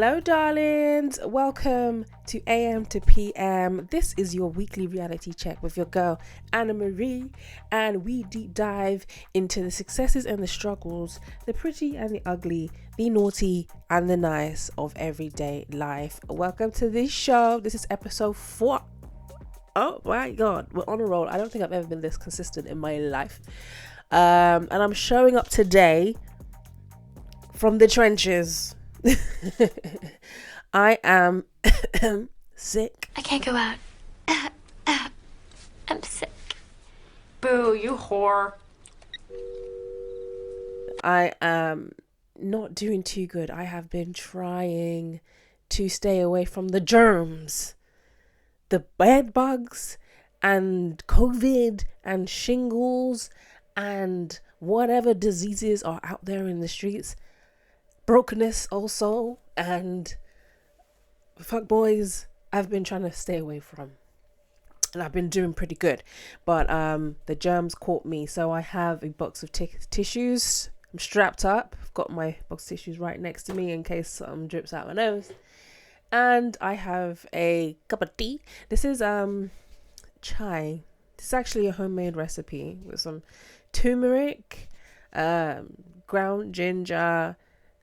Hello, darlings. Welcome to AM to PM. This is your weekly reality check with your girl, Anna Marie, and we deep dive into the successes and the struggles, the pretty and the ugly, the naughty and the nice of everyday life. Welcome to this show. This is episode 4. Oh my God, we're on a roll. I don't think I've ever been this consistent in my life. And I'm showing up today from the trenches. I am sick. I can't go out. I'm sick. Boo, you whore. I am not doing too good. I have been trying to stay away from the germs, the bed bugs, and COVID, and shingles, and whatever diseases are out there in the streets. Brokenness also, and fuck boys, I've been trying to stay away from, and I've been doing pretty good, but the germs caught me. So I have a box of tissues. I'm strapped up. I've got my box of tissues right next to me in case something drips out my nose, and I have a cup of tea. This is chai. This is actually a homemade recipe with some turmeric, ground ginger.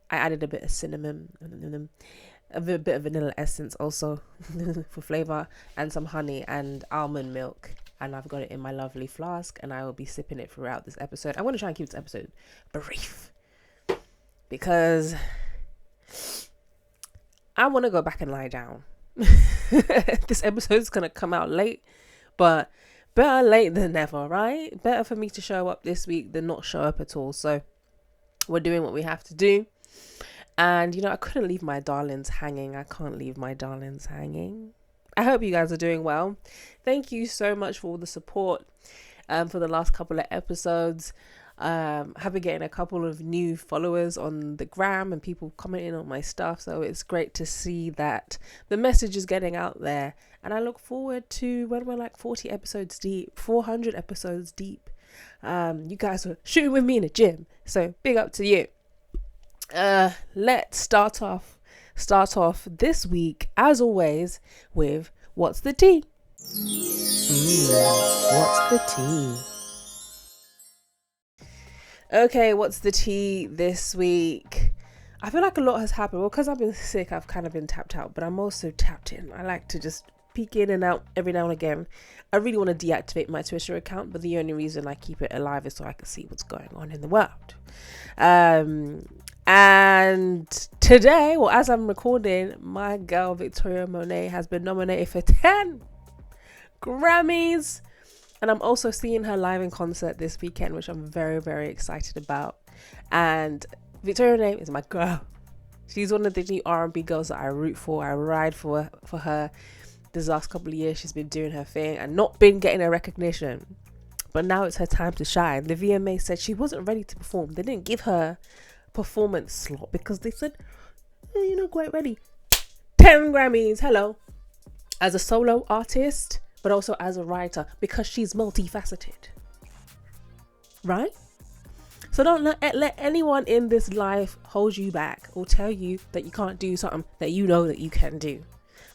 I added a bit of cinnamon, a bit of vanilla essence also for flavor, and some honey and almond milk. And I've got it in my lovely flask, and I will be sipping it throughout this episode. I want to try and keep this episode brief because I want to go back and lie down. This episode is going to come out late, but better late than never, right? Better for me to show up this week than not show up at all. So we're doing what we have to do. And, you know, I couldn't leave my darlings hanging. I can't leave my darlings hanging. I hope you guys are doing well. Thank you so much for all the support for the last couple of episodes. I've been getting a couple of new followers on the gram and people commenting on my stuff. So it's great to see that the message is getting out there. And I look forward to when we're like 40 episodes deep, 400 episodes deep. You guys are shooting with me in the gym. So big up to you. Let's start off this week, as always, with what's the tea? What's the tea? Okay, what's the tea this week? I feel like a lot has happened. Well, because I've been sick, I've kind of been tapped out, but I'm also tapped in. I like to just peek in and out every now and again. I really want to deactivate my Twitter account, but the only reason I keep it alive is so I can see what's going on in the world. And today, well, as I'm recording, my girl Victoria Monet has been nominated for 10 Grammys. And I'm also seeing her live in concert this weekend, which I'm very, very excited about. And Victoria Monet is my girl. She's one of the new R&B girls that I root for. I ride for her. This last couple of years, she's been doing her thing and not been getting her recognition. But now it's her time to shine. The VMA said she wasn't ready to perform. They didn't give her performance slot because they said, you're not quite ready. 10 Grammys, hello. As a solo artist, but also as a writer, because she's multifaceted. Right? So don't let anyone in this life hold you back or tell you that you can't do something that you know that you can do.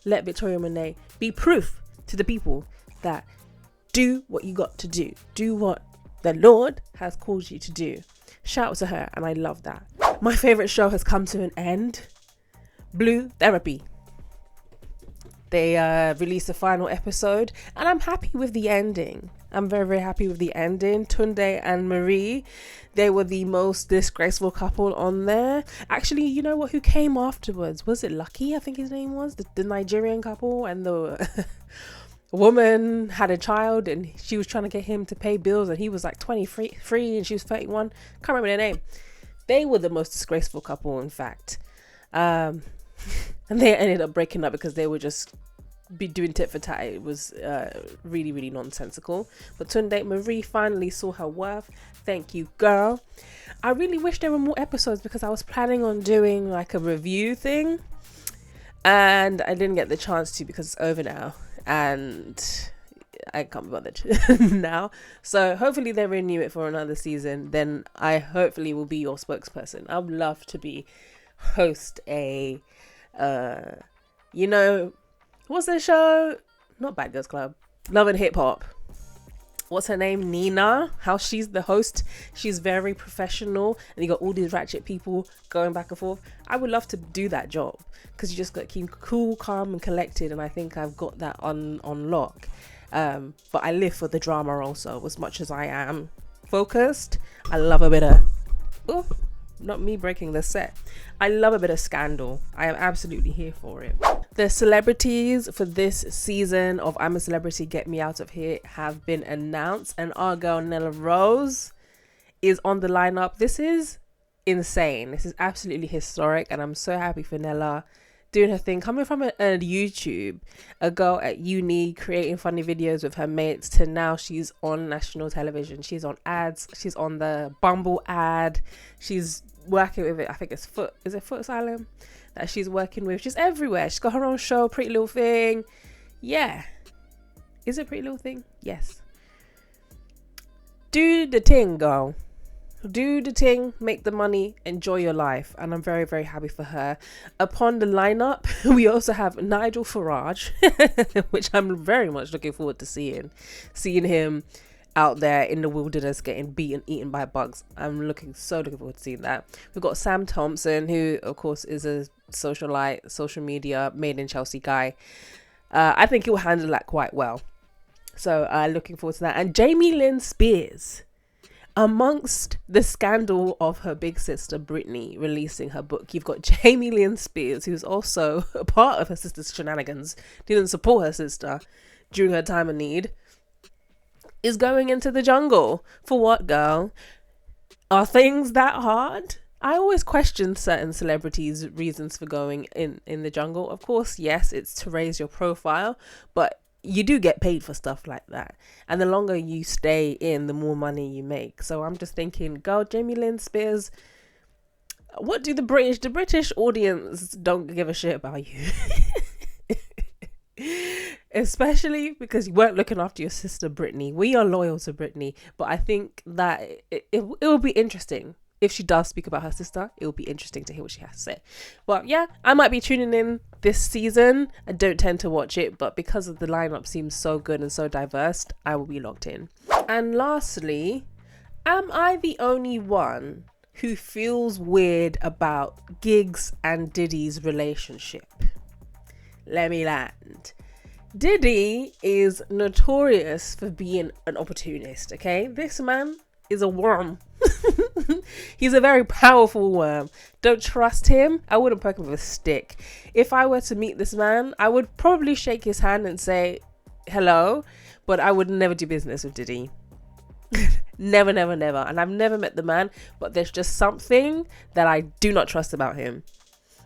Let Victoria Monet be proof to the people that do what you got to do. Do what the Lord has called you to do. Shout out to her, and I love that. My favorite show has come to an end. Blue Therapy. They released the final episode, and I'm happy with the ending. I'm very, very happy with the ending. Tunde and Marie, they were the most disgraceful couple on there. Actually, you know what? Who came afterwards? Was it Lucky? I think his name was the Nigerian couple, and the woman had a child, and she was trying to get him to pay bills, and he was like 23 and she was 31. Can't remember their name. They were the most disgraceful couple, in fact. And they ended up breaking up because they were just be doing tit for tat. It was really, really nonsensical. But Tunde Marie finally saw her worth. Thank you, girl. I really wish there were more episodes because I was planning on doing like a review thing, and I didn't get the chance to because it's over now, and I can't be bothered now. So hopefully they renew it for another season. Then I hopefully will be your spokesperson. I would love to be host a You know, what's the show? Not Bad Girls Club. Love and Hip Hop. What's her name? Nina. How she's the host. She's very professional, and you got all these ratchet people going back and forth. I would love to do that job because you just got to keep cool, calm, and collected. And I think I've got that on lock. But I live for the drama also, as much as I am focused. I love a bit of, not me breaking the set. I love a bit of scandal. I am absolutely here for it. The celebrities for this season of I'm a Celebrity, Get Me Out of Here have been announced, and our girl Nella Rose is on the lineup. This is insane. This is absolutely historic, and I'm so happy for Nella doing her thing, coming from a YouTube, a girl at uni creating funny videos with her mates, to now she's on national television. She's on ads. She's on the Bumble ad. She's working with it. I think it's Foot Asylum that she's working with. She's everywhere. She's got her own show, Pretty Little Thing. Yeah. Is it Pretty Little Thing? Yes. Do the thing, girl. Do the thing, make the money, enjoy your life. And I'm very, very happy for her. Upon the lineup, we also have Nigel Farage, which I'm very much looking forward to seeing him out there in the wilderness getting eaten by bugs. I'm looking forward to seeing that. We've got Sam Thompson, who of course is a socialite, social media made in Chelsea guy. I think he'll handle that quite well. So looking forward to that. And Jamie Lynn Spears, amongst the scandal of her big sister Britney releasing her book, you've got Jamie Lynn Spears, who's also a part of her sister's shenanigans, didn't support her sister during her time of need, is going into the jungle. For what, girl? Are things that hard? I always question certain celebrities' reasons for going in the jungle. Of course, yes, it's to raise your profile, but you do get paid for stuff like that. And the longer you stay in, the more money you make. So I'm just thinking, girl, Jamie Lynn Spears, what do the British audience don't give a shit about you. Especially because you weren't looking after your sister Britney. We are loyal to Britney, but I think that it will be interesting. If she does speak about her sister, it will be interesting to hear what she has to say. Well, yeah, I might be tuning in this season. I don't tend to watch it, but because of the lineup seems so good and so diverse, I will be locked in. And lastly, am I the only one who feels weird about Giggs and Diddy's relationship? Let me land. Diddy is notorious for being an opportunist, okay? This man is a worm. He's a very powerful worm. Don't trust him. I wouldn't poke him with a stick. If I were to meet this man, I would probably shake his hand and say hello, but I would never do business with Diddy. Never, never, never. And I've never met the man, but there's just something that I do not trust about him.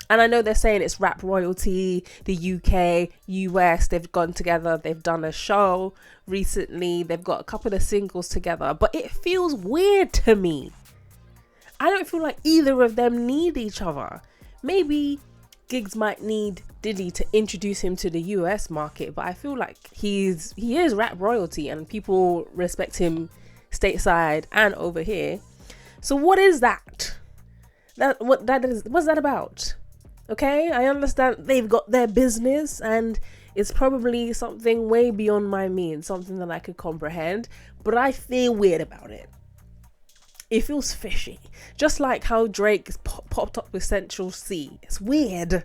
And I know they're saying it's rap royalty, the UK, US, they've gone together, they've done a show recently, they've got a couple of singles together, but it feels weird to me. I don't feel like either of them need each other. Maybe Giggs might need Diddy to introduce him to the US market, but I feel like he is rap royalty and people respect him stateside and over here. So what is that? What's that about? Okay, I understand they've got their business and it's probably something way beyond my means, something that I could comprehend, but I feel weird about it. It feels fishy. Just like how Drake popped up with Central C. It's weird.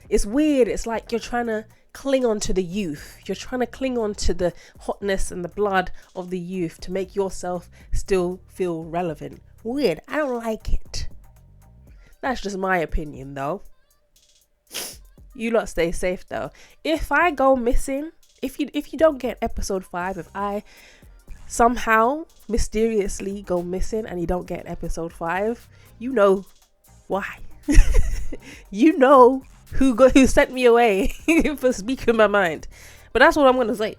It's weird. It's like you're trying to cling on to the youth. You're trying to cling on to the hotness and the blood of the youth to make yourself still feel relevant. Weird. I don't like it. That's just my opinion though. You lot stay safe though. If I go missing, if you don't get episode 5, if I somehow mysteriously go missing and you don't get episode 5, you know why. You know who sent me away for speaking my mind. But that's what I'm gonna say,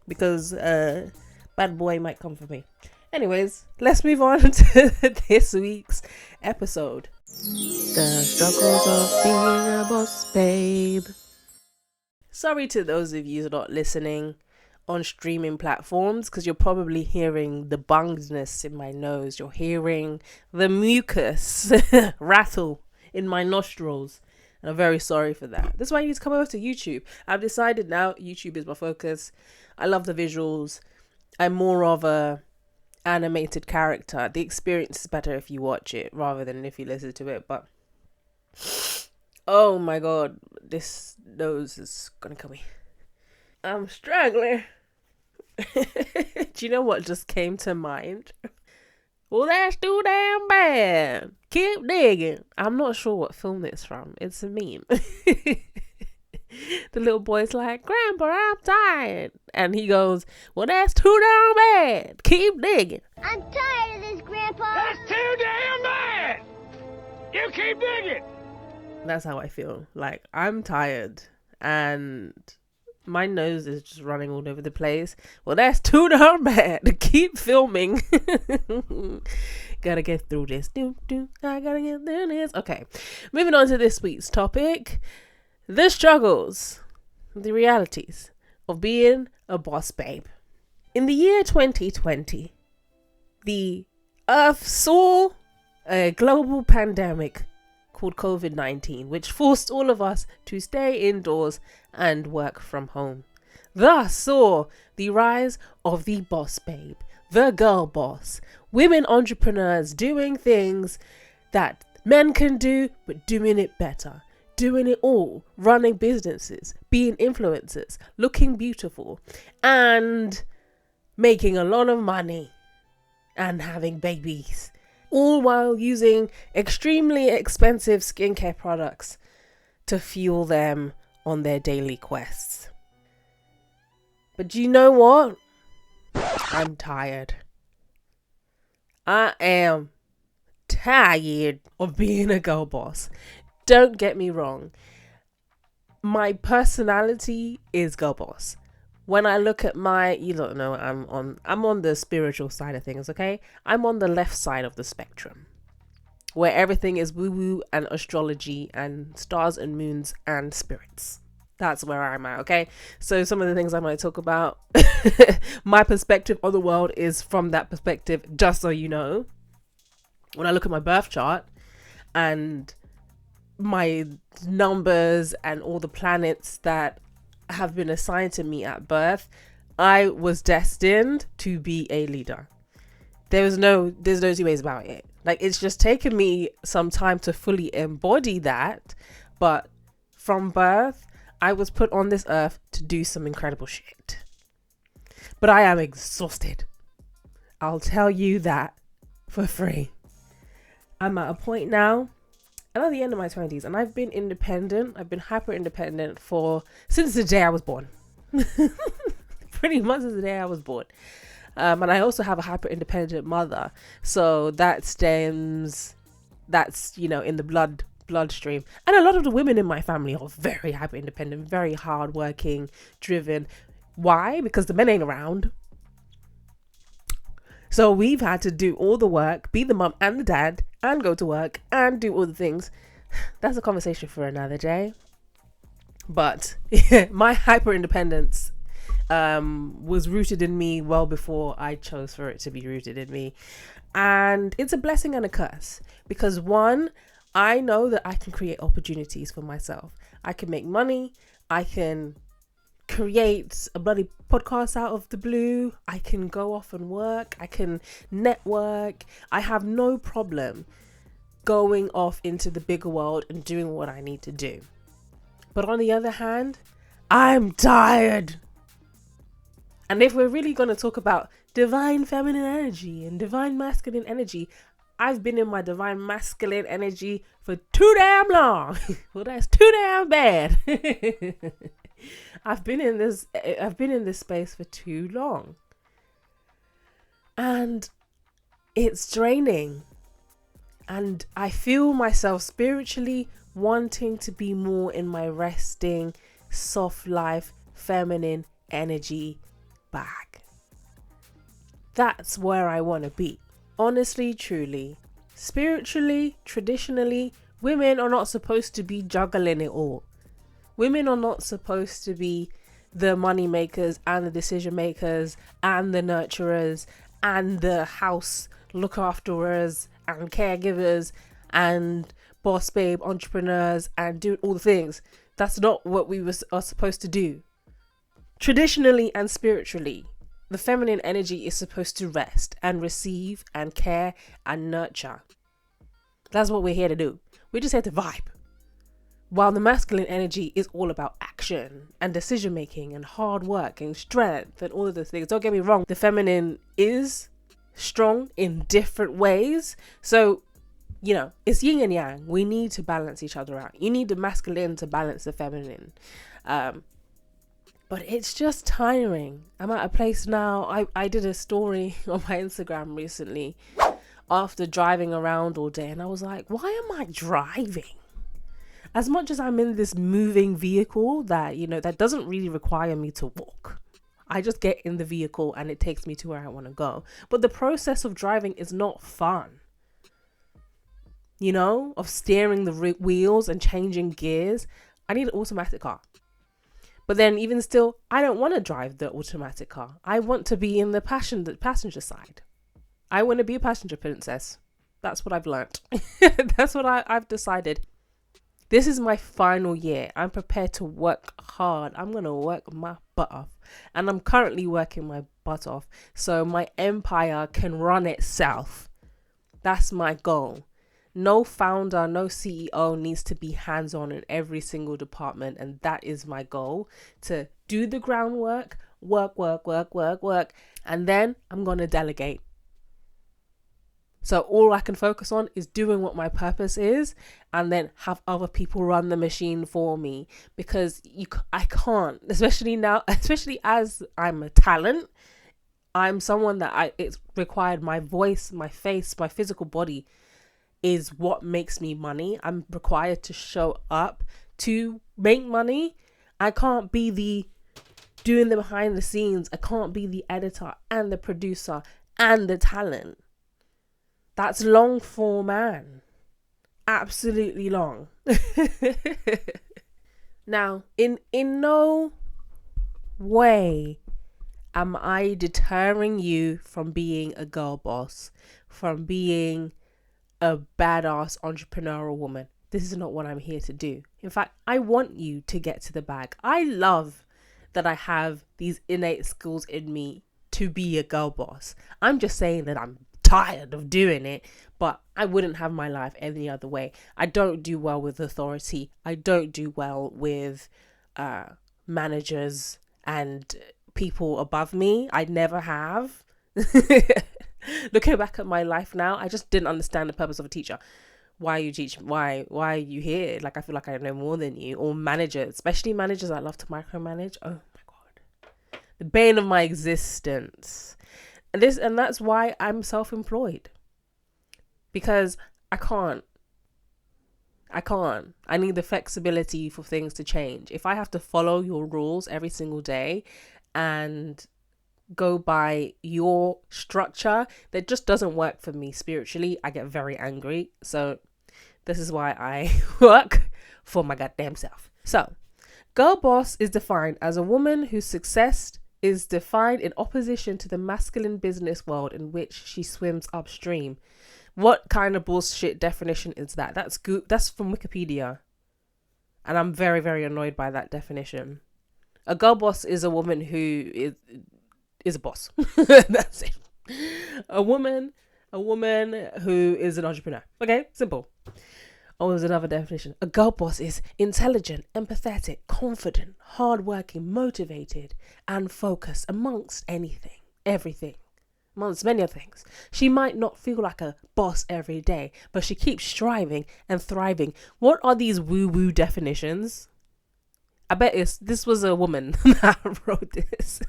because bad boy might come for me. Anyways, let's move on to this week's episode. The struggles of being a boss babe. Sorry to those of you not listening on streaming platforms, because you're probably hearing the bungedness in my nose. You're hearing the mucus rattle in my nostrils And I'm very sorry for that. That's why I need to come over to YouTube. I've decided now YouTube is my focus. I love the visuals. I'm more of a animated character. The experience is better if you watch it rather than if you listen to it. But oh my god, this nose is gonna kill me. I'm struggling. Do you know what just came to mind? Well, that's too damn bad. Keep digging. I'm not sure what film it's from. It's a meme. The little boy's like, Grandpa, I'm tired. And he goes, well, that's too damn bad. Keep digging. I'm tired of this, Grandpa. That's too damn bad. You keep digging. That's how I feel. Like, I'm tired and my nose is just running all over the place. Well, that's too darn bad. Keep filming. Gotta get through this. I gotta get through this. Okay, moving on to this week's topic. The struggles, the realities of being a boss babe. In the year 2020, the Earth saw a global pandemic called COVID-19, which forced all of us to stay indoors and work from home. Thus saw the rise of the boss babe, the girl boss, women entrepreneurs doing things that men can do, but doing it better. Doing it all, running businesses, being influencers, looking beautiful, and making a lot of money and having babies, all while using extremely expensive skincare products to fuel them on their daily quests. But do you know what? I'm tired. I am tired of being a girl boss. Don't get me wrong. My personality is girl boss. When I look at you don't know, I'm on the spiritual side of things, okay? I'm on the left side of the spectrum, where everything is woo-woo and astrology and stars and moons and spirits. That's where I'm at, okay? So some of the things I might talk about, my perspective on the world is from that perspective, just so you know. When I look at my birth chart and my numbers and all the planets that have been assigned to me at birth, I was destined to be a leader. There's no two ways about it. Like, it's just taken me some time to fully embody that, but from birth, I was put on this earth to do some incredible shit. But I am exhausted. I'll tell you that for free. I'm at a point now, I'm at the end of my 20s, and I've been independent. I've been hyper independent since the day I was born. Pretty much since the day I was born. And I also have a hyper independent mother. So that's, in the bloodstream. And a lot of the women in my family are very hyper independent, very hardworking, driven. Why? Because the men ain't around. So we've had to do all the work, be the mum and the dad, and go to work and do all the things. That's a conversation for another day. But my hyper independence was rooted in me well before I chose for it to be rooted in me. And it's a blessing and a curse. Because one, I know that I can create opportunities for myself. I can make money. I can create a bloody podcast out of the blue. I can go off and work. I can network. I have no problem going off into the bigger world and doing what I need to do. But on the other hand, I'm tired. And if we're really going to talk about divine feminine energy and divine masculine energy, I've been in my divine masculine energy for too damn long. Well, that's too damn bad. I've been in this space for too long. And it's draining. And I feel myself spiritually wanting to be more in my resting, soft life, feminine energy bag. That's where I want to be. Honestly, truly. Spiritually, traditionally, women are not supposed to be juggling it all. Women are not supposed to be the money makers and the decision makers and the nurturers and the house look afterers and caregivers and boss babe entrepreneurs and doing all the things. That's not what we are supposed to do. Traditionally and spiritually, the feminine energy is supposed to rest and receive and care and nurture. That's what we're here to do. We're just here to vibe. While the masculine energy is all about action and decision making and hard work and strength and all of those things. Don't get me wrong, the feminine is strong in different ways. So, you know, it's yin and yang. We need to balance each other out. You need the masculine to balance the feminine. But it's just tiring. I'm at a place now. I did a story on my Instagram recently after driving around all day, and I was like, why am I driving? As much as I'm in this moving vehicle that, you know, that doesn't really require me to walk. I just get in the vehicle and it takes me to where I want to go. But the process of driving is not fun. You know, of steering the wheels and changing gears. I need an automatic car. But then even still, I don't want to drive the automatic car. I want to be in the passenger side. I want to be a passenger princess. That's what I've learnt. That's what I've decided. This is my final year. I'm prepared to work hard. I'm going to work my butt off. And I'm currently working my butt off so my empire can run itself. That's my goal. No founder, no CEO needs to be hands-on in every single department. And that is my goal, to do the groundwork, work. And then I'm going to delegate. So all I can focus on is doing what my purpose is, and then have other people run the machine for me, because I can't, especially now, especially as I'm a talent. I'm someone that it's required my voice, my face, my physical body is what makes me money. I'm required to show up to make money. I can't be the doing the behind the scenes. I can't be the editor and the producer and the talent. That's long for man. Absolutely long. Now, in no way am I deterring you from being a girl boss, from being a badass entrepreneurial woman. This is not what I'm here to do. In fact, I want you to get to the bag. I love that I have these innate skills in me to be a girl boss. I'm just saying that I'm tired of doing it, but I wouldn't have my life any other way. I don't do well with authority. I don't do well with managers and people above me. I never have. Looking back at my life now, I just didn't understand the purpose of a teacher. Why are you teaching? Why are you here? Like, I feel like I know more than you. Or managers, especially managers that love to micromanage. Oh my God, the bane of my existence. And that's why I'm self-employed, because I can't. I need the flexibility for things to change. If I have to follow your rules every single day and go by your structure, that just doesn't work for me spiritually. I get very angry. So this is why I work for my goddamn self. So, girl boss is defined as a woman whose success is defined in opposition to the masculine business world in which she swims upstream. What kind of bullshit definition is that? That's from Wikipedia. And I'm very, very annoyed by that definition. A girl boss is a woman who is a boss. That's it. A woman who is an entrepreneur. Okay, simple. Oh, there's another definition. A girl boss is intelligent, empathetic, confident, hardworking, motivated, and focused amongst everything, amongst many other things. She might not feel like a boss every day, but she keeps striving and thriving. What are these woo-woo definitions? I bet this was a woman that wrote this.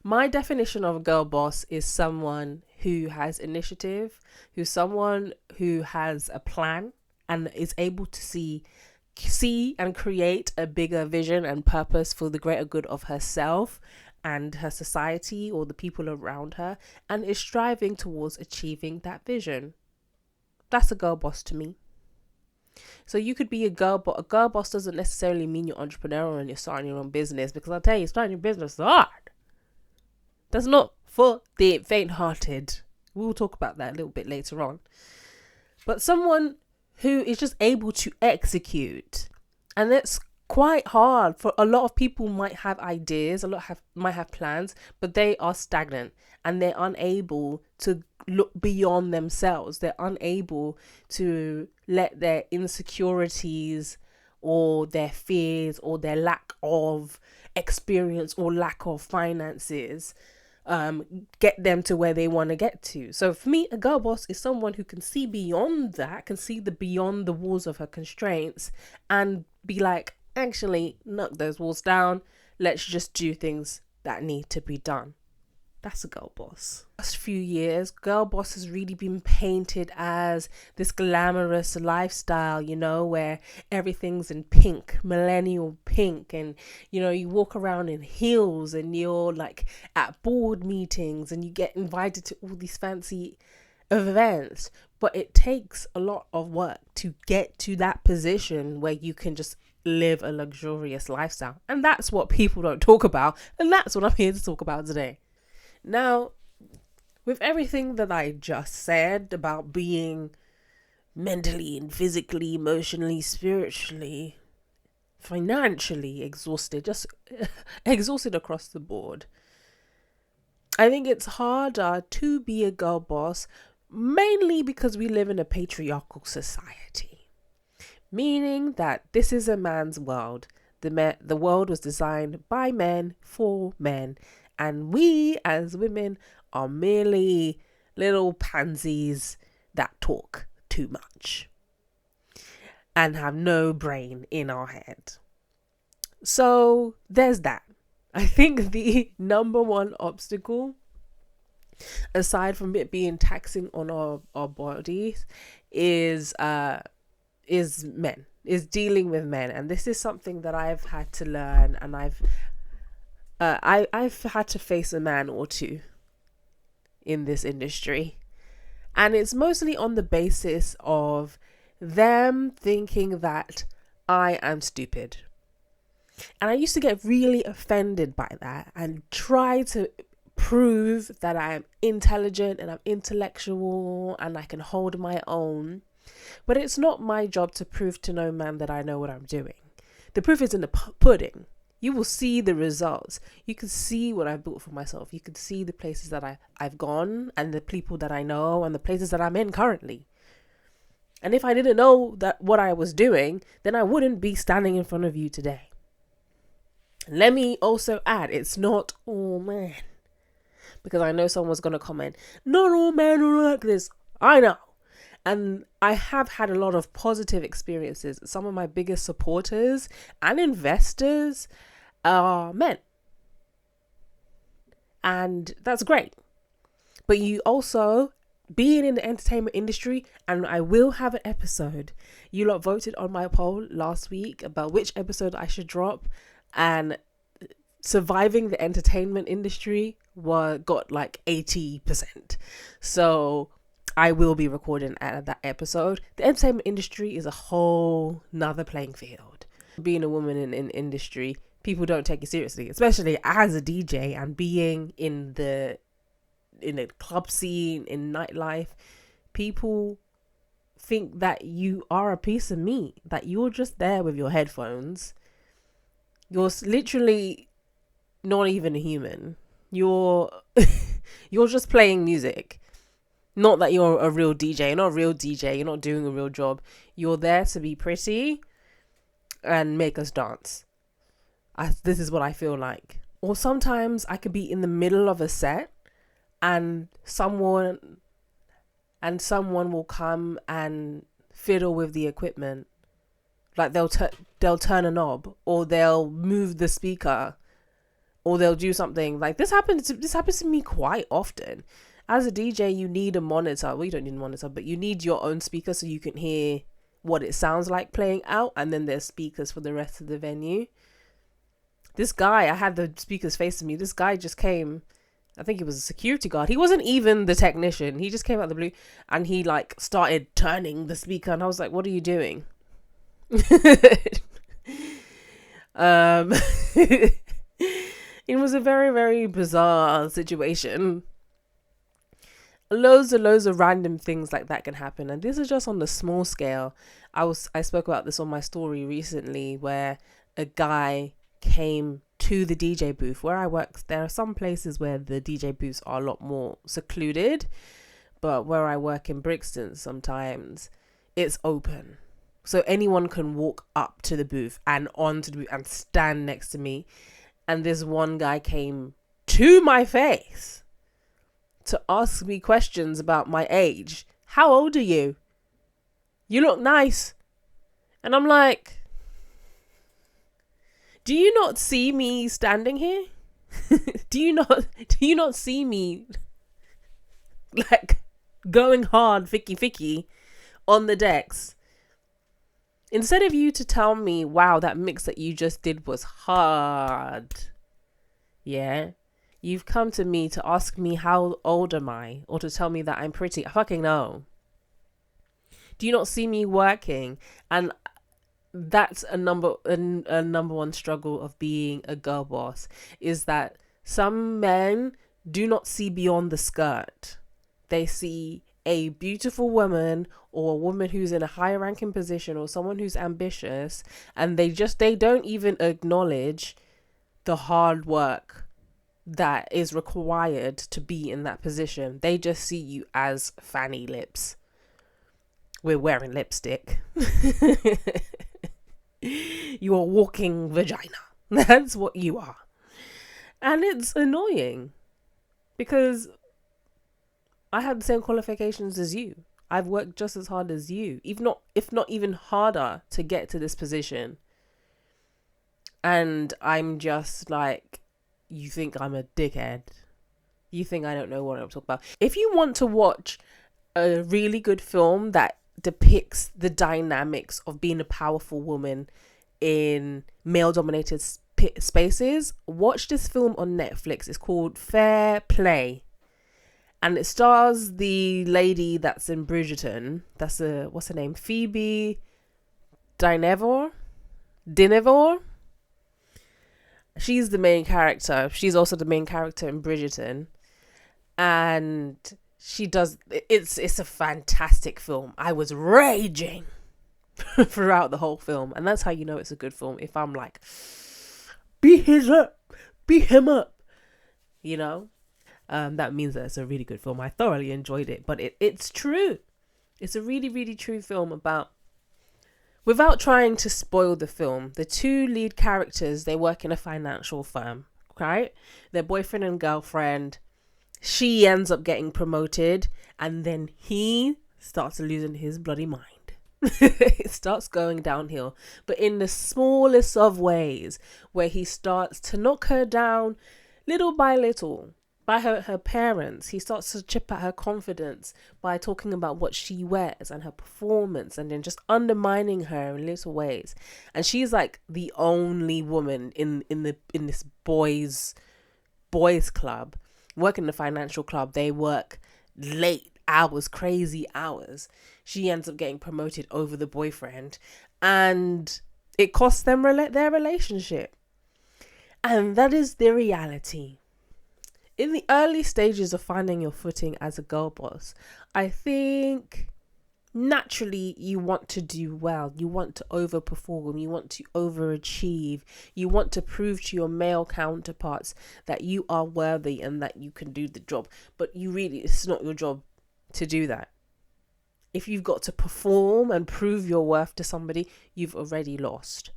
My definition of a girl boss is someone who has initiative, who's someone who has a plan and is able to see and create a bigger vision and purpose for the greater good of herself and her society or the people around her, and is striving towards achieving that vision. That's a girl boss to me. So you could be a girl, but a girl boss doesn't necessarily mean you're entrepreneurial and you're starting your own business, because I'll tell you, starting your business is hard. That's not for the faint-hearted. We'll talk about that a little bit later on. but someone who is just able to execute. And it's quite hard for a lot of people. Might have ideas, might have plans, but they are stagnant and they're unable to look beyond themselves. They're unable to let their insecurities or their fears or their lack of experience or lack of finances get them to where they want to get to. So for me, a girl boss is someone who can see beyond that, can see beyond the walls of her constraints and be like, actually, knock those walls down. Let's just do things that need to be done. That's a girl boss. Last few years, girl boss has really been painted as this glamorous lifestyle, you know, where everything's in pink, millennial pink, and you know, you walk around in heels and you're like at board meetings and you get invited to all these fancy events. But it takes a lot of work to get to that position where you can just live a luxurious lifestyle. And that's what people don't talk about. And that's what I'm here to talk about today. Now, with everything that I just said about being mentally and physically, emotionally, spiritually, financially exhausted, just exhausted across the board, I think it's harder to be a girl boss, mainly because we live in a patriarchal society, meaning that this is a man's world. The world was designed by men for men. And we as women are merely little pansies that talk too much and have no brain in our head. So there's that. I think the number one obstacle, aside from it being taxing on our bodies, is men, is dealing with men. And this is something that I've had to learn, and I've had to face a man or two in this industry, and it's mostly on the basis of them thinking that I am stupid. And I used to get really offended by that and try to prove that I am intelligent and I'm intellectual and I can hold my own. But it's not my job to prove to no man that I know what I'm doing. The proof is in the pudding. You will see the results. You can see what I've built for myself. You can see the places that I've gone and the people that I know and the places that I'm in currently. And if I didn't know that what I was doing, then I wouldn't be standing in front of you today. Let me also add, it's not all men. Because I know someone's going to comment, not all men are like this. I know. And I have had a lot of positive experiences. Some of my biggest supporters and investors are men. And that's great. But you also, being in the entertainment industry, and I will have an episode. You lot voted on my poll last week about which episode I should drop. And surviving the entertainment industry got like 80%. So I will be recording that episode. The entertainment industry is a whole nother playing field. Being a woman in industry, people don't take you seriously, especially as a DJ and being in the club scene, in nightlife. People think that you are a piece of meat, that you're just there with your headphones. You're literally not even a human. You're just playing music. Not that you're a real DJ. You're not a real DJ. You're not doing a real job. You're there to be pretty and make us dance. This is what I feel like. Or sometimes I could be in the middle of a set and someone will come and fiddle with the equipment. Like they'll turn a knob, or they'll move the speaker, or they'll do something. Like this happens to me quite often. As a DJ, you need a monitor. Well, you don't need a monitor, but you need your own speaker so you can hear what it sounds like playing out. And then there's speakers for the rest of the venue. This guy, I had the speakers facing me. This guy just came. I think he was a security guard. He wasn't even the technician. He just came out of the blue and he like started turning the speaker. And I was like, what are you doing? It was a very, very bizarre situation. Loads and loads of random things like that can happen, and this is just on the small scale. I spoke about this on my story recently, where a guy came to the DJ booth where I work. There are some places where the DJ booths are a lot more secluded, but where I work in Brixton, sometimes it's open, so anyone can walk up to the booth and onto the booth and stand next to me. And this one guy came to my face to ask me questions about my age. How old are you? You look nice. And I'm like, do you not see me standing here? do you not see me like going hard ficky on the decks? Instead of you to tell me, wow, that mix that you just did was hard. Yeah. You've come to me to ask me how old am I, or to tell me that I'm pretty. I fucking know. Do you not see me working? And that's a number one struggle of being a girl boss, is that some men do not see beyond the skirt. They see a beautiful woman, or a woman who's in a higher ranking position, or someone who's ambitious, and they don't even acknowledge the hard work that is required to be in that position. They just see you as fanny lips. We're wearing lipstick. You are walking vagina. That's what you are. And it's annoying, because I had the same qualifications as you. I've worked just as hard as you, if not even harder, to get to this position. And I'm just like, you think I'm a dickhead? You think I don't know what I'm talking about? If you want to watch a really good film that depicts the dynamics of being a powerful woman in male-dominated spaces, watch this film on Netflix. It's called Fair Play, and it stars the lady that's in Bridgerton. That's what's her name? Phoebe Dynevor. She's the main character. She's also the main character in Bridgerton. And it's a fantastic film. I was raging throughout the whole film. And that's how you know it's a good film. If I'm like, beat him up, you know? That means that it's a really good film. I thoroughly enjoyed it. But it's true. It's a really, really true film about, without trying to spoil the film, the two lead characters, they work in a financial firm, right? Their boyfriend and girlfriend. She ends up getting promoted, and then he starts losing his bloody mind. It starts going downhill, but in the smallest of ways, where he starts to knock her down little by little. By her parents, he starts to chip at her confidence by talking about what she wears and her performance, and then just undermining her in little ways. And she's like the only woman in this boys club, working in the financial club. They work late hours, crazy hours. She ends up getting promoted over the boyfriend, and it costs them their relationship. And that is the reality. In the early stages of finding your footing as a girl boss, I think naturally you want to do well. You want to overperform. You want to overachieve. You want to prove to your male counterparts that you are worthy and that you can do the job. But it's not your job to do that. If you've got to perform and prove your worth to somebody, you've already lost.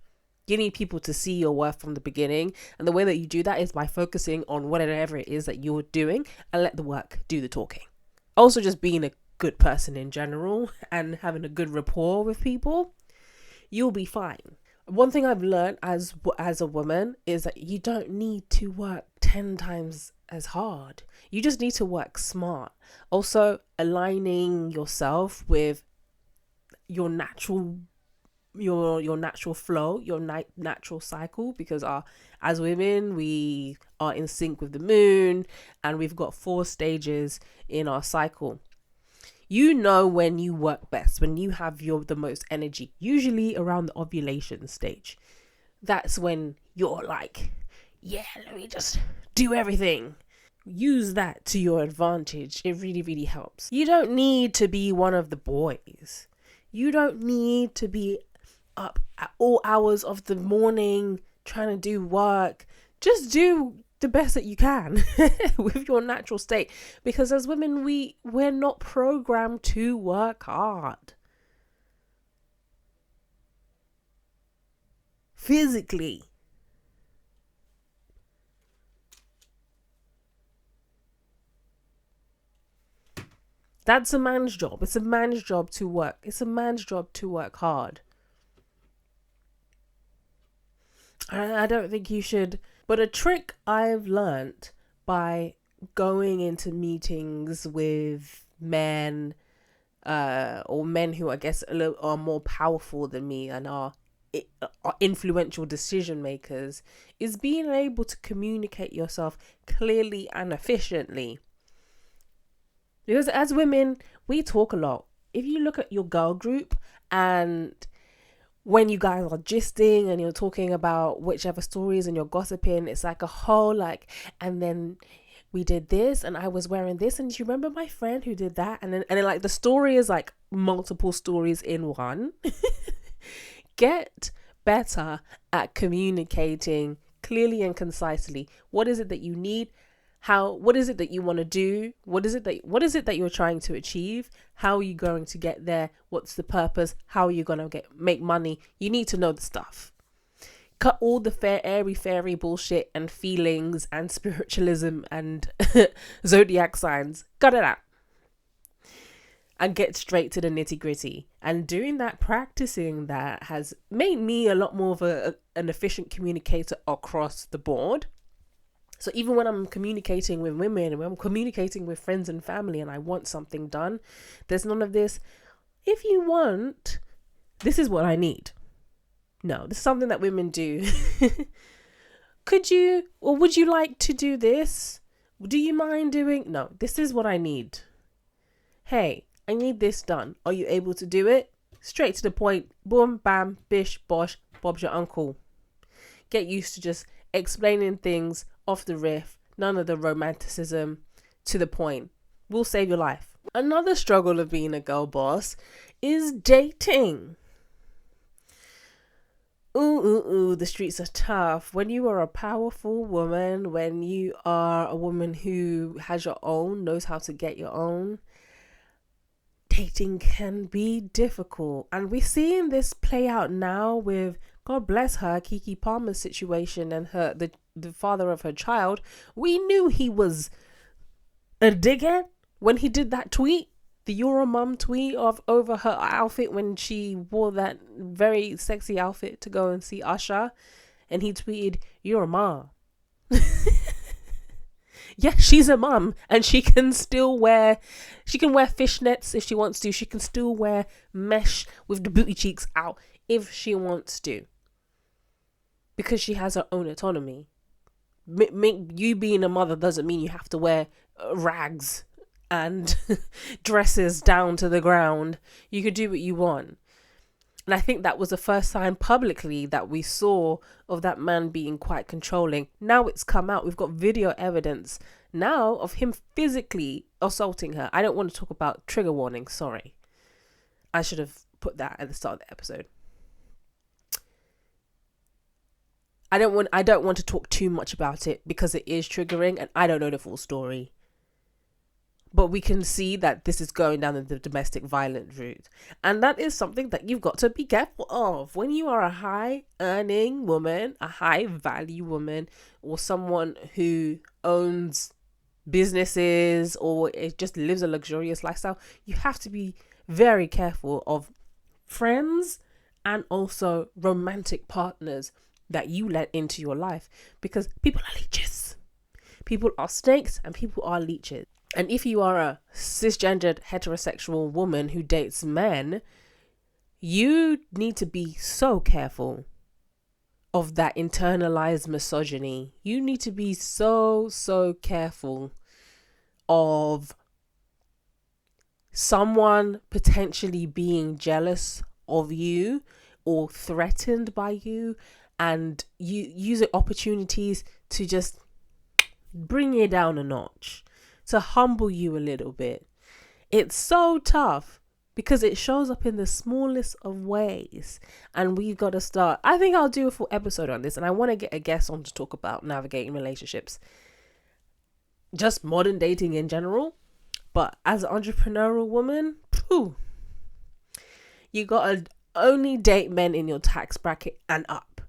You need people to see your worth from the beginning. And the way that you do that is by focusing on whatever it is that you're doing, and let the work do the talking. Also, just being a good person in general and having a good rapport with people, you'll be fine. One thing I've learned as a woman is that you don't need to work 10 times as hard. You just need to work smart. Also, aligning yourself with your natural flow, your natural cycle, because as women, we are in sync with the moon, and we've got 4 stages in our cycle. You know when you work best, when you have the most energy, usually around the ovulation stage. That's when you're like, yeah, let me just do everything. use that to your advantage. It really, really helps. You don't need to be one of the boys. You don't need to be up at all hours of the morning trying to do work. Just do the best that you can with your natural state, because as women we're not programmed to work hard physically. That's a man's job. It's a man's job to work. It's a man's job to work hard. I don't think you should. But a trick I've learnt by going into meetings with men, or men who I guess are more powerful than me and are influential decision makers, is being able to communicate yourself clearly and efficiently. Because as women, we talk a lot. If you look at your girl group, and when you guys are gisting and you're talking about whichever stories and you're gossiping, it's like a whole and then we did this and I was wearing this and do you remember my friend who did that? And then like the story is like multiple stories in one. Get better at communicating clearly and concisely. What is it that you need? What is it that you want to do? What is it that you're trying to achieve? How are you going to get there? What's the purpose? How are you going to make money? You need to know the stuff. Cut all the airy fairy bullshit and feelings and spiritualism and zodiac signs. Cut it out. And get straight to the nitty gritty. And doing that, practicing that, has made me a lot more of an efficient communicator across the board. So even when I'm communicating with women and when I'm communicating with friends and family and I want something done, there's none of this, if you want, this is what I need. No, this is something that women do. Could you, or would you like to do this? Do you mind doing? No, this is what I need. Hey, I need this done. Are you able to do it? Straight to the point. Boom, bam, bish, bosh, Bob's your uncle. Get used to just explaining things off the riff, none of the romanticism, to the point. Will save your life. Another struggle of being a girl boss is dating. Ooh, the streets are tough. When you are a powerful woman, when you are a woman who has your own, knows how to get your own, dating can be difficult. And we're seeing this play out now with, God bless her, Kiki Palmer's situation and the father of her child. We knew he was a dickhead when he did that tweet, the You're a Mum tweet over her outfit when she wore that very sexy outfit to go and see Usher, and he tweeted, "You're a mom." Yeah, she's a mum, and she can wear fishnets if she wants to. She can still wear mesh with the booty cheeks out if she wants to, because she has her own autonomy. You being a mother doesn't mean you have to wear rags and dresses down to the ground. You could do what you want. And I think that was the first sign publicly that we saw of that man being quite controlling. Now it's come out. We've got video evidence now of him physically assaulting her. I don't want to talk about trigger warning. Sorry. I should have put that at the start of the episode. I don't want to talk too much about it because it is triggering and I don't know the full story. But we can see that this is going down the domestic violence route. And that is something that you've got to be careful of. When you are a high earning woman, a high value woman, or someone who owns businesses or it just lives a luxurious lifestyle, you have to be very careful of friends and also romantic partners that you let into your life, because people are leeches. People are snakes and people are leeches. And if you are a cisgendered heterosexual woman who dates men, you need to be so careful of that internalized misogyny. You need to be so careful of someone potentially being jealous of you or threatened by you, and you use opportunities to just bring you down a notch, to humble you a little bit. It's so tough because it shows up in the smallest of ways, and we've got to start. I think I'll do a full episode on this, and I want to get a guest on to talk about navigating relationships, just modern dating in general. But as an entrepreneurial woman, you gotta only date men in your tax bracket and up.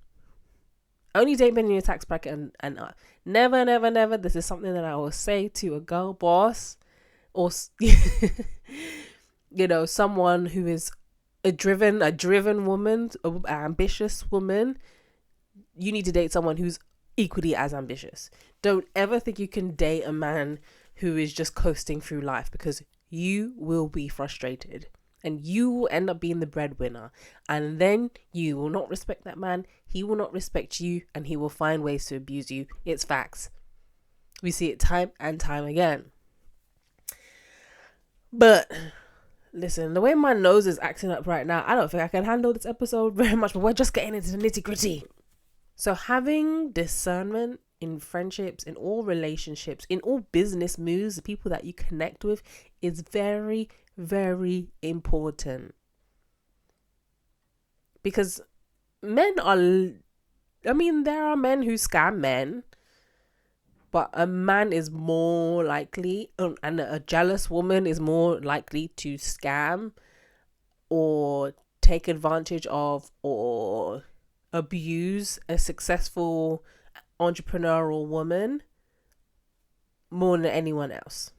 Only date men in your tax bracket and up. Never, never, never. This is something that I will say to a girl boss, or someone who is a driven woman, an ambitious woman. You need to date someone who's equally as ambitious. Don't ever think you can date a man who is just coasting through life, because you will be frustrated and you will end up being the breadwinner, and then you will not respect that man. He will not respect you, and he will find ways to abuse you. It's facts. We see it time and time again. But listen, the way my nose is acting up right now, I don't think I can handle this episode very much, but we're just getting into the nitty-gritty. So having discernment in friendships, in all relationships, in all business moves, the people that you connect with, is very, very important. Because there are men who scam men, but a man is more likely, and a jealous woman is more likely to scam or take advantage of or abuse a successful entrepreneurial woman more than anyone else.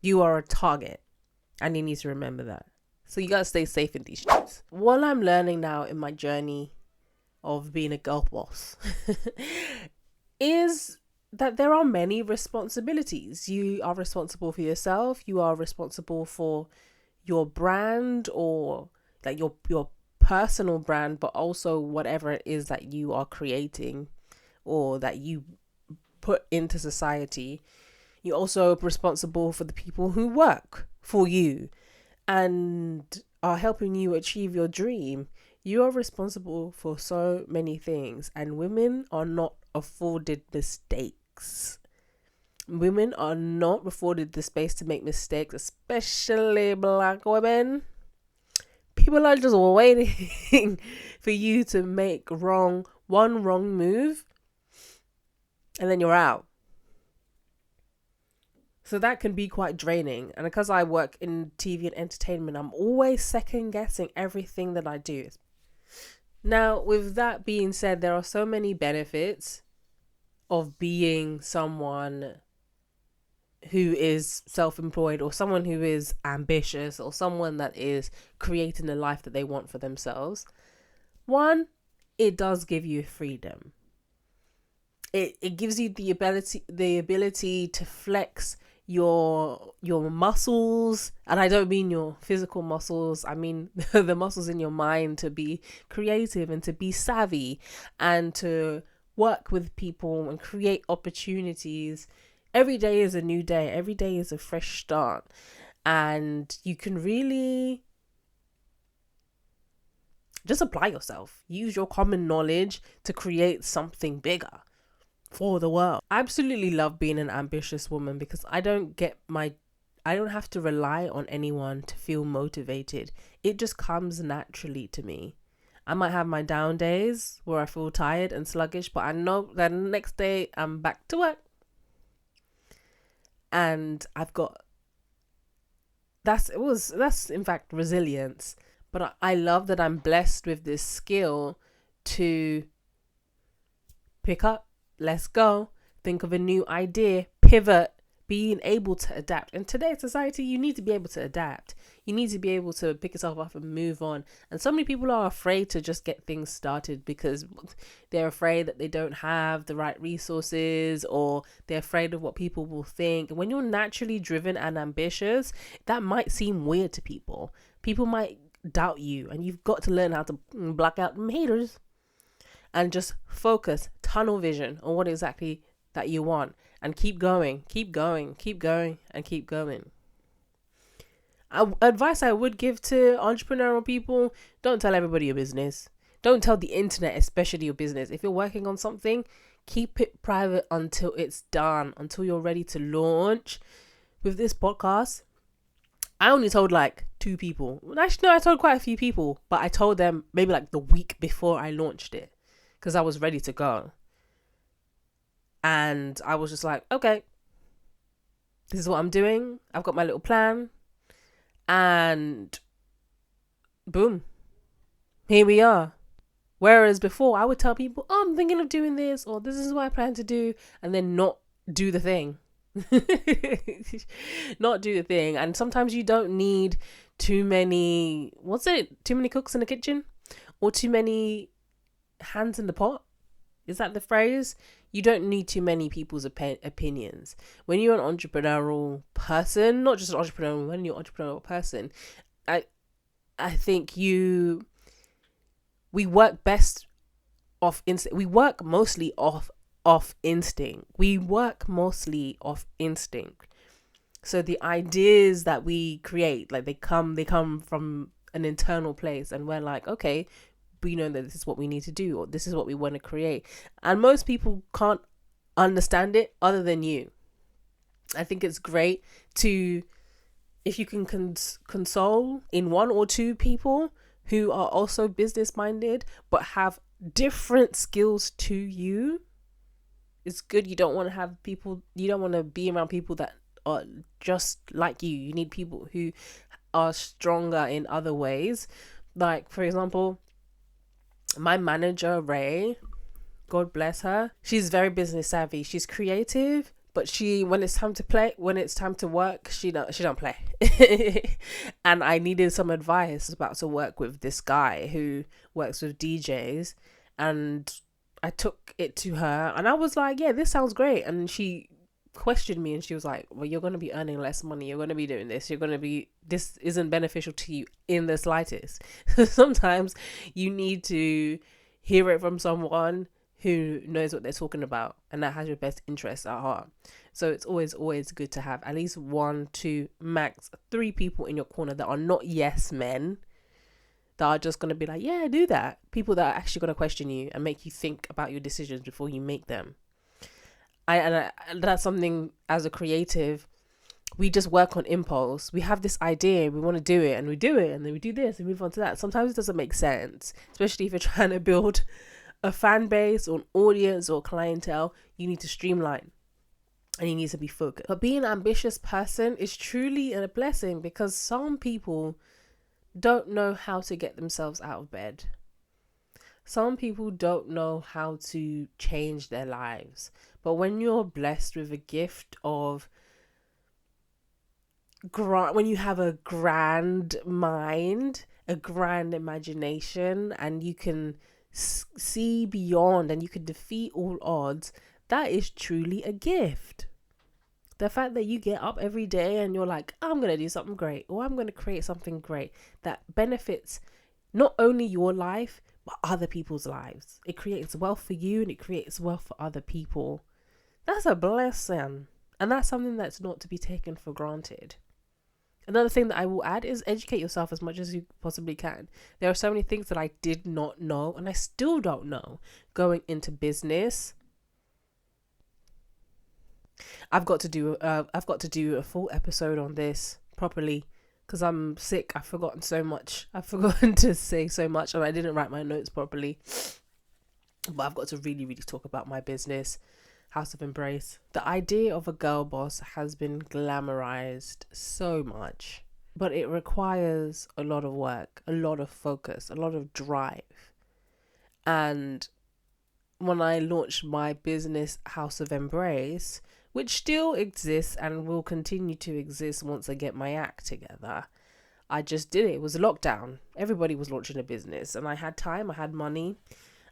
You are a target, and you need to remember that. So you gotta stay safe in these streets. What I'm learning now in my journey of being a girl boss is that there are many responsibilities. You are responsible for yourself. You are responsible for your brand, or like your personal brand, but also whatever it is that you are creating or that you put into society. You're also responsible for the people who work for you and are helping you achieve your dream. You are responsible for so many things, and women are not afforded mistakes. Women are not afforded the space to make mistakes, especially Black women. People are just waiting for you to make one wrong move, and then you're out. So that can be quite draining. And because I work in TV and entertainment, I'm always second guessing everything that I do. Now, with that being said, there are so many benefits of being someone who is self-employed, or someone who is ambitious, or someone that is creating the life that they want for themselves. One, it does give you freedom. It gives you the ability to flex your muscles, and I don't mean your physical muscles, I mean the muscles in your mind, to be creative and to be savvy and to work with people and create opportunities. Every day is a new day. Every day is a fresh start, and you can really just apply yourself. Use your common knowledge to create something bigger for the world. I absolutely love being an ambitious woman, because I don't have to rely on anyone to feel motivated. It just comes naturally to me. I might have my down days where I feel tired and sluggish, but I know that the next day I'm back to work. And I've got that's in fact resilience. But I love that I'm blessed with this skill to pick up, let's go, think of a new idea, pivot, being able to adapt. In today's society, you need to be able to adapt. You need to be able to pick yourself up and move on. And so many people are afraid to just get things started because they're afraid that they don't have the right resources, or they're afraid of what people will think. And when you're naturally driven and ambitious, that might seem weird to people. People might doubt you, and you've got to learn how to block out them haters and just focus, tunnel vision on what exactly that you want, and keep going, and keep going. Advice I would give to entrepreneurial people: don't tell everybody your business. Don't tell the internet, especially your business. If you're working on something, Keep it private until it's done, until you're ready to launch. With this podcast, I only told like 2 people. Actually, no, I told quite a few people, but I told them maybe like the week before I launched it because I was ready to go. And I was just like, okay, this is what I'm doing. I've got my little plan. And boom, here we are. Whereas before, I would tell people, oh, I'm thinking of doing this, or this is what I plan to do, and then not do the thing. Not do the thing. And sometimes you don't need too many cooks in the kitchen, or too many hands in the pot. Is that the phrase? You don't need too many people's opinions. When you're an entrepreneurial person, not just an entrepreneur, when you're an entrepreneurial person, I think we work best off instinct. We work mostly off instinct. So the ideas that we create, like they come from an internal place, and we're like, okay, we know that this is what we need to do, or this is what we want to create. And most people can't understand it other than you. I think it's great if you can console in 1 or 2 people who are also business minded but have different skills to you. It's good. You don't want to be around people that are just like you. You need people who are stronger in other ways. Like, for example, my manager, Ray, God bless her, she's very business savvy. She's creative, but when it's time to work, she don't play. And I needed some advice about to work with this guy who works with DJs, and I took it to her, and I was like, yeah, this sounds great. And she questioned me, and she was like, well, you're going to be earning less money, you're going to be doing this, this isn't beneficial to you in the slightest. Sometimes you need to hear it from someone who knows what they're talking about and that has your best interests at heart. So it's always good to have at least 1, 2, max 3 people in your corner that are not yes men, that are just going to be like, yeah, do that. People that are actually going to question you and make you think about your decisions before you make them. That's something, as a creative, we just work on impulse. We have this idea, we want to do it, and we do it, and then we do this and move on to that. Sometimes it doesn't make sense, especially if you're trying to build a fan base or an audience or clientele. You need to streamline and you need to be focused. But being an ambitious person is truly a blessing, because some people don't know how to get themselves out of bed. Some people don't know how to change their lives. But when you're blessed with a gift of when you have a grand mind, a grand imagination, and you can see beyond and you can defeat all odds, that is truly a gift. The fact that you get up every day and you're like, I'm going to do something great, or I'm going to create something great that benefits not only your life, but other people's lives. It creates wealth for you and it creates wealth for other people. That's a blessing. And that's something that's not to be taken for granted. Another thing that I will add is educate yourself as much as you possibly can. There are so many things that I did not know, and I still don't know going into business. I've got to do a full episode on this properly, because I'm sick. I've forgotten so much. I've forgotten to say so much, and I didn't write my notes properly. But I've got to really, really talk about my business, House of Embrace. The idea of a girl boss has been glamorized so much, but it requires a lot of work, a lot of focus, a lot of drive. And when I launched my business, House of Embrace, which still exists and will continue to exist once I get my act together, I just did it. It was lockdown. Everybody was launching a business, and I had time, I had money.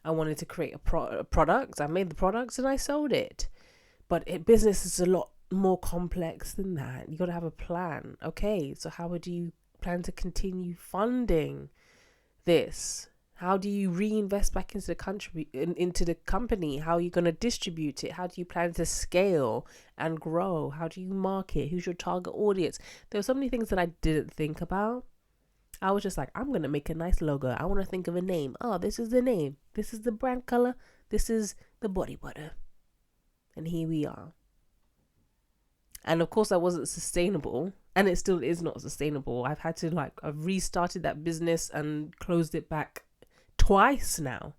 I wanted to create a product. I made the products and I sold it. But business is a lot more complex than that. You got to have a plan. Okay, so how would you plan to continue funding this? How do you reinvest back into the company? How are you going to distribute it? How do you plan to scale and grow? How do you market? Who's your target audience? There were so many things that I didn't think about. I was just like, I'm going to make a nice logo. I want to think of a name. Oh, this is the name. This is the brand color. This is the body butter. And here we are. And of course that wasn't sustainable. And it still is not sustainable. I've restarted that business and closed it back twice now.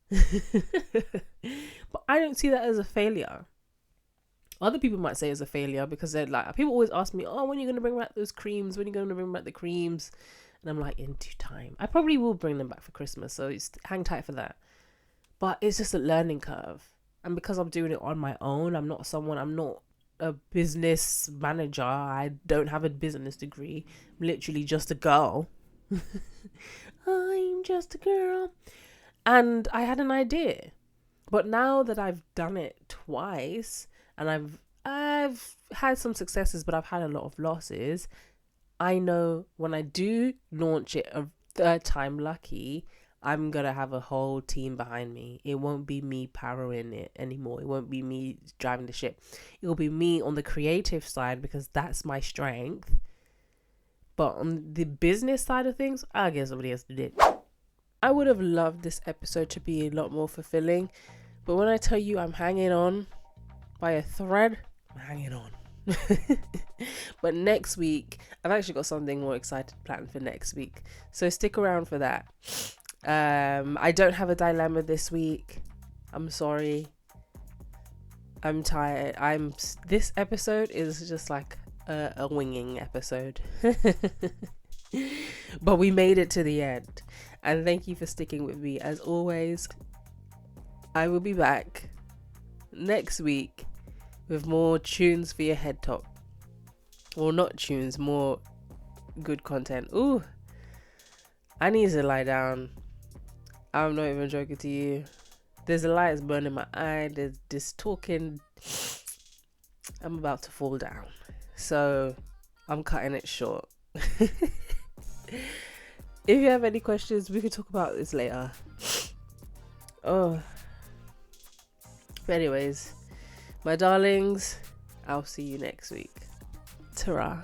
But I don't see that as a failure. Other people might say it's a failure because they're like, people always ask me, oh, when are you going to bring back those creams? When are you going to bring back the creams? And I'm like, in due time. I probably will bring them back for Christmas, so hang tight for that. But it's just a learning curve. And because I'm doing it on my own, I'm not a business manager. I don't have a business degree. I'm literally just a girl. I'm just a girl. And I had an idea. But now that I've done it twice, and I've had some successes, but I've had a lot of losses, I know when I do launch it a third time lucky, I'm going to have a whole team behind me. It won't be me powering it anymore. It won't be me driving the ship. It will be me on the creative side because that's my strength. But on the business side of things, I'll get somebody else to do it. I would have loved this episode to be a lot more fulfilling. But when I tell you I'm hanging on by a thread, I'm hanging on. But next week, I've actually got something more excited planned for next week. So stick around for that. I don't have a dilemma this week. I'm sorry. I'm tired. This episode is just like a winging episode. But we made it to the end. And thank you for sticking with me. As always, I will be back next week with more tunes for your head top. Well, not tunes, more good content. Ooh, I need to lie down. I'm not even joking to you. There's a light that's burning my eye. There's this talking. I'm about to fall down. So I'm cutting it short. If you have any questions, we can talk about this later. Oh. But anyways, my darlings, I'll see you next week. Ta-ra.